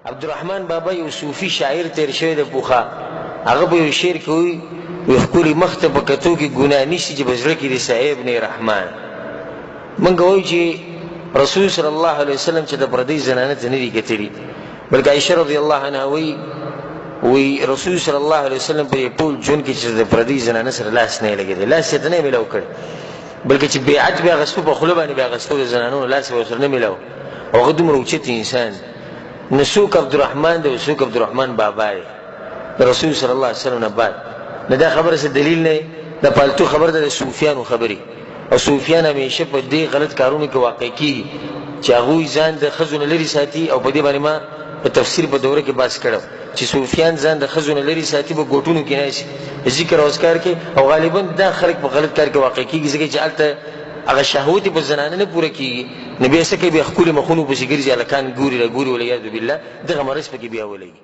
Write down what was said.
عبدالرحمن بابا یو صوفي شاعر تیر شوی د پوخا، هغه په یو شعر کې وایي ښکلي مخ ته په کتو کې ګناه نشي چې په زړه کې د صاحب نه رحمان. موږ وایو چې رسول صلی الله علیه وسلم چې د پردۍ زنانه ته نه دي کتلي، بلکې عایشه رضی الله عنها وایي رسول صلی الله علیه وسلم په ټول ژوند کې چې د پردۍ زنانه سره لاس نه لګېدی، لاس یې ته نه میلاو کړی، بلکې چې بیعت به اخیستو په خوله باندې به اخیستو د زنانو لاس به ورسره نه میلاو. هغه دومره اوچت انسان نه څوک عبدالرحمن دی او څوک عبدالرحمن بابا دی د رسول صلی الله علیه وسلم نه بعد. نه دا خبره څه دلیل نه د پالتو خبر ده د صوفیانو خبرې، او صوفیان همیشه په دې غلط کارونو کې واقع کیږي چې هغوی ځان د ښځو نه لرې ساتي. او په دې باندې ما په تفسیر په دوره کې بحث کړم چې صوفیان ځان د ښځو نه لرې ساتي، په ګوټونو کې ناستي ذکر او اذکار کې، او غالبا دا خلک په غلط کار کې واقع کیږي ځکه چې هلته هغه شهوت په زنانه نه پوره کیږي. نو بیا څه کوي؟ بیا ښکلي مخونو پسې ګرځي، هلکان ګوري راګوري والعیاذ بالله، دغه مرض پکې بیا ولګي.